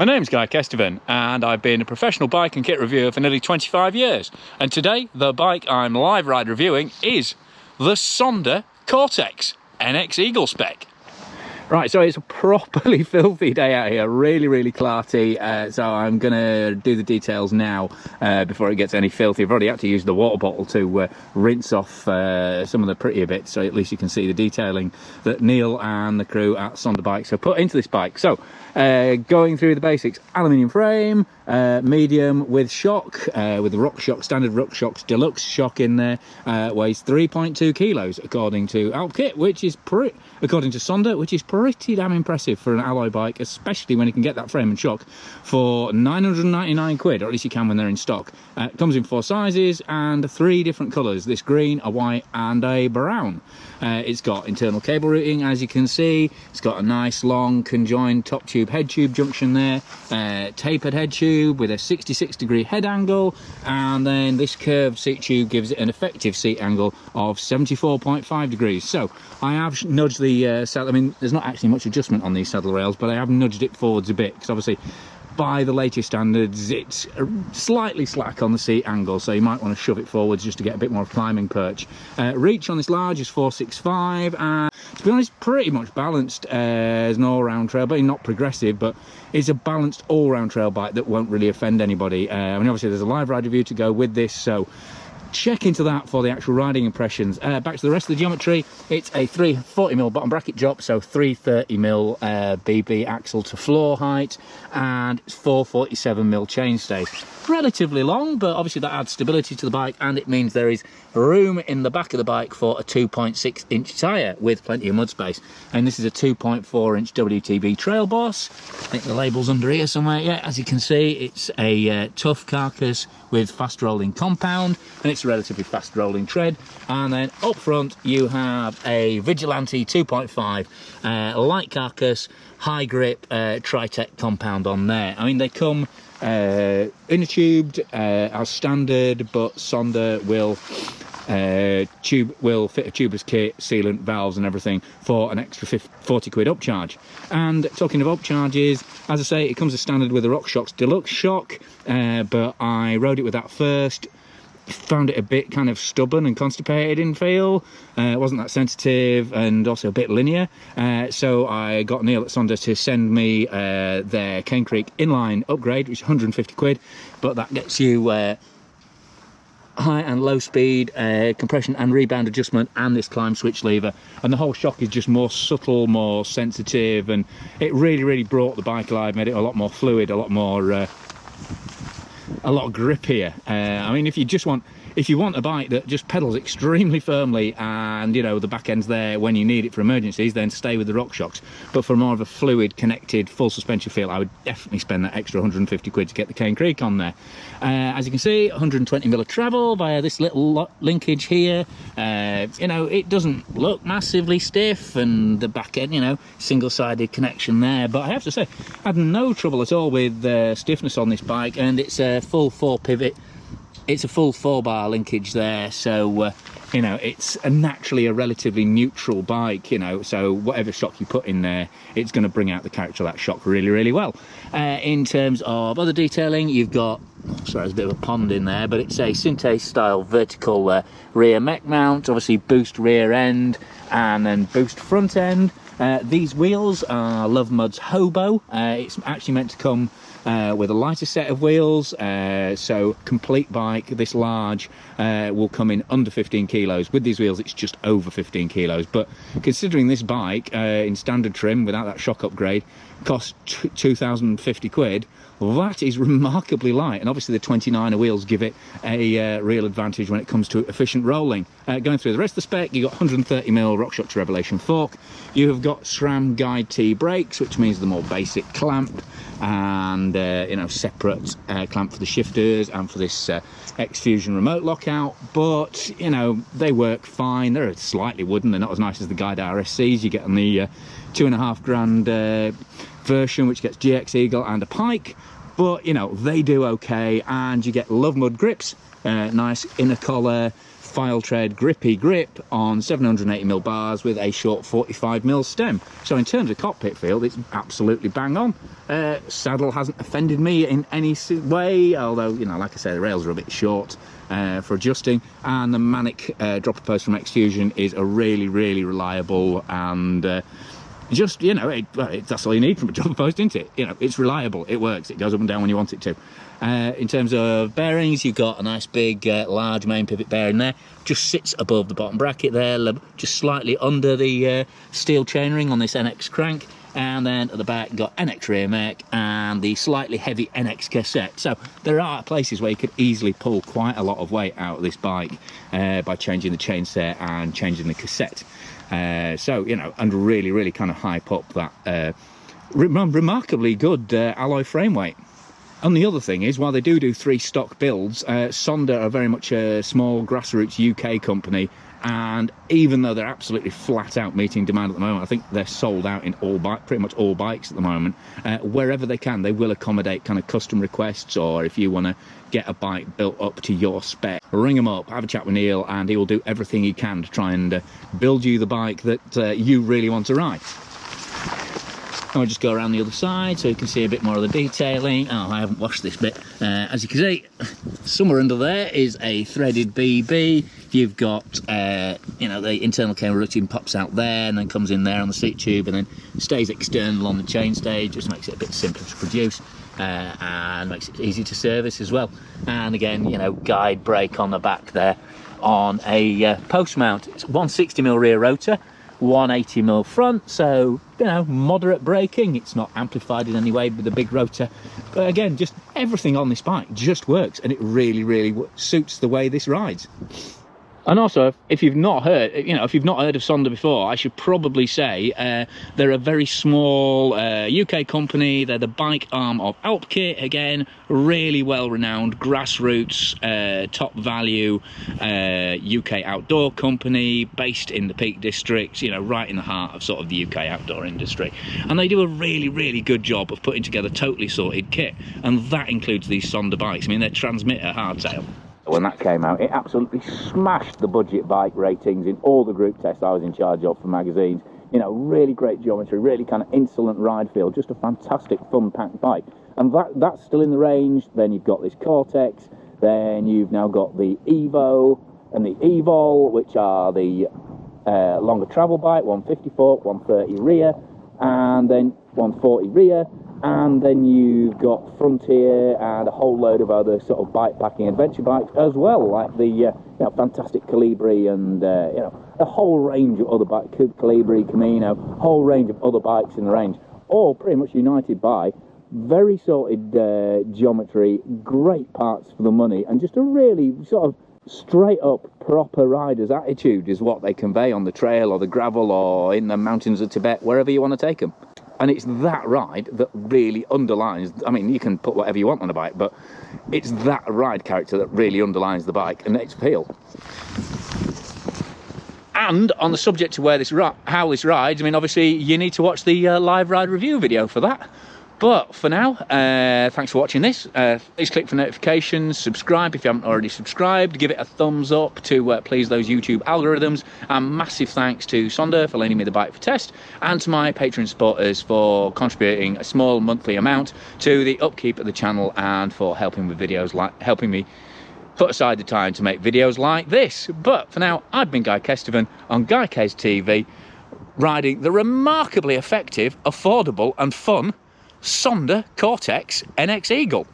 My name's GuyKesTV and I've been a professional bike and kit reviewer for nearly 25 years. And today, the bike I'm live ride reviewing is the Sonder Cortex NX Eagle Spec. Right, so it's a properly filthy day out here, really clarty, so I'm going to do the details now before it gets any filthy. I've already had to use the water bottle to rinse off some of the prettier bits, so at least you can see the detailing that Neil and the crew at Sonder Bikes have put into this bike. So, going through the basics: aluminium frame, medium with shock, with the RockShox, standard RockShox deluxe shock in there, weighs 3.2 kilos according to Alpkit, which is according to Sonder, which is pretty damn impressive for an alloy bike, especially when you can get that frame and shock for 999 quid, or at least you can when they're in stock. It comes in 4 sizes and 3 different colours: this green, a white and a brown. It's got internal cable routing, as you can see. It's got a nice long conjoined top tube head tube junction there, tapered head tube with a 66-degree head angle, and then this curved seat tube gives it an effective seat angle of 74.5 degrees. So I have nudged the saddle. I mean, there's not actually much adjustment on these saddle rails, but I have nudged it forwards a bit because obviously by the latest standards it's slightly slack on the seat angle, so you might want to shove it forwards just to get a bit more climbing perch. Reach on this large is 465, and to be honest, pretty much balanced as an all-round trail, but not progressive, but it's a balanced all-round trail bike that won't really offend anybody. I mean, obviously there's a live ride review to go with this, so check into that for the actual riding impressions. Back to the rest of the geometry. It's a 340mm bottom bracket drop, so 330mm BB axle to floor height, and it's 447mm chainstay. Relatively long, but obviously that adds stability to the bike, and it means there is room in the back of the bike for a 2.6-inch tyre with plenty of mud space. And this is a 2.4-inch WTB Trail Boss. I think the label's under here somewhere. Yeah, as you can see, it's a tough carcass with fast rolling compound, and it's a relatively fast rolling tread. And then up front you have a Vigilante 2.5 light carcass, high grip Tritec compound on there. I mean, they come inner tubed as standard, but Sonder will fit a tubeless kit, sealant, valves and everything for an extra 40 quid upcharge. And talking of upcharges, as I say, it comes as standard with a RockShox deluxe shock, but I rode it with that first. Found it a bit kind of stubborn and constipated in feel. It wasn't that sensitive and also a bit linear. So I got Neil at Sonder to send me their Cane Creek inline upgrade, which is 150 quid, but that gets you high and low speed compression and rebound adjustment, and this climb switch lever, and the whole shock is just more subtle, more sensitive, and it really brought the bike alive, made it a lot more fluid, a lot grippier. I mean, if you want a bike that just pedals extremely firmly and, you know, the back end's there when you need it for emergencies, then stay with the RockShox. But for more of a fluid, connected, full suspension feel, I would definitely spend that extra 150 quid to get the Cane Creek on there. As you can see, 120mm of travel via this little linkage here. You know, it doesn't look massively stiff, and the back end, you know, single-sided connection there. But I have to say, I had no trouble at all with stiffness on this bike, and it's a full 4 pivot. It's a full 4-bar linkage there, so you know, it's naturally a relatively neutral bike, you know, so whatever shock you put in there, it's going to bring out the character of that shock really well. In terms of other detailing, you've got, sorry, there's a bit of a pond in there, but it's a Synthase style vertical rear mech mount, obviously boost rear end and then boost front end. These wheels are Love Mud's Hobo. It's actually meant to come with a lighter set of wheels, so complete bike this large will come in under 15 kilos. With these wheels it's just over 15 kilos, but considering this bike in standard trim without that shock upgrade costs 2,050 quid, well, that is remarkably light, and obviously the 29er wheels give it a real advantage when it comes to efficient rolling. Going through the rest of the spec, you've got 130mm RockShox Revelation fork, you have got SRAM Guide T brakes, which means the more basic clamp, and you know, separate clamp for the shifters and for this X-Fusion remote lockout, but you know, they work fine. They're slightly wooden, they're not as nice as the Guide RSCs you get on the 2.5 grand version, which gets GX Eagle and a Pike, but you know, they do okay. And you get Love Mud grips, nice inner collar, file tread grippy grip on 780mm bars with a short 45mm stem. So in terms of cockpit feel, it's absolutely bang on. Saddle hasn't offended me in any way, although, you know, like I say, the rails are a bit short for adjusting, and the Manic dropper post from X-Fusion is a really reliable and just, you know, that's all you need from a dropper post, isn't it? You know, it's reliable, it works, it goes up and down when you want it to. In terms of bearings, you've got a nice big large main pivot bearing there, just sits above the bottom bracket there, just slightly under the steel chainring on this NX crank, and then at the back got NX rear mech and the slightly heavy NX cassette. So there are places where you could easily pull quite a lot of weight out of this bike by changing the chainset and changing the cassette. So, you know, and really kind of hype up that remarkably good alloy frame weight. And the other thing is, while they do 3 stock builds, Sonder are very much a small grassroots UK company, and even though they're absolutely flat out meeting demand at the moment, I think they're sold out in pretty much all bikes at the moment. Wherever they can, they will accommodate kind of custom requests, or if you want to get a bike built up to your spec, ring them up, have a chat with Neil, and he will do everything he can to try and build you the bike that you really want to ride. And we'll just go around the other side so you can see a bit more of the detailing. Oh, I haven't washed this bit. As you can see, somewhere under there is a threaded BB. You've got, you know, the internal camera routine pops out there and then comes in there on the seat tube and then stays external on the chain stage. Just makes it a bit simpler to produce and makes it easy to service as well. And again, you know, guide brake on the back there on a post mount. It's 160mm rear rotor, 180mm front, so, you know, moderate braking. It's not amplified in any way with the big rotor, but again, just everything on this bike just works, and it really suits the way this rides. And also, if you've not heard, you know, if you've not heard of Sonder before, I should probably say they're a very small UK company. They're the bike arm of Alpkit, again, really well-renowned, grassroots, top value UK outdoor company, based in the Peak District, you know, right in the heart of sort of the UK outdoor industry. And they do a really good job of putting together totally sorted kit, and that includes these Sonder bikes. I mean, their transmitter hardtail, when that came out, it absolutely smashed the budget bike ratings in all the group tests I was in charge of for magazines. You know, really great geometry, really kind of insolent ride feel, just a fantastic fun-packed bike. And that's still in the range. Then you've got this Cortex, then you've now got the Evo and the Evol, which are the longer travel bike, 150 fork, 130 rear, and then 140 rear. And then you've got Frontier and a whole load of other sort of bike packing adventure bikes as well, like the you know, fantastic Calibri and you know, a whole range of other bikes, Calibri, Camino, whole range of other bikes in the range, all pretty much united by very sorted geometry, great parts for the money, and just a really sort of straight up proper rider's attitude is what they convey on the trail or the gravel or in the mountains of Tibet, wherever you want to take them. And it's that ride that really underlines, I mean, you can put whatever you want on a bike, but it's that ride character that really underlines the bike and its appeal. And on the subject of how this rides, I mean, obviously you need to watch the live ride review video for that. But for now, thanks for watching this. Please click for notifications, subscribe if you haven't already subscribed, give it a thumbs up to please those YouTube algorithms, and massive thanks to Sonder for lending me the bike for test, and to my Patreon supporters for contributing a small monthly amount to the upkeep of the channel and for helping with videos, like helping me put aside the time to make videos like this. But for now, I've been GuyKesTV on GuyKesTV, riding the remarkably effective, affordable and fun Sonder Cortex NX Eagle.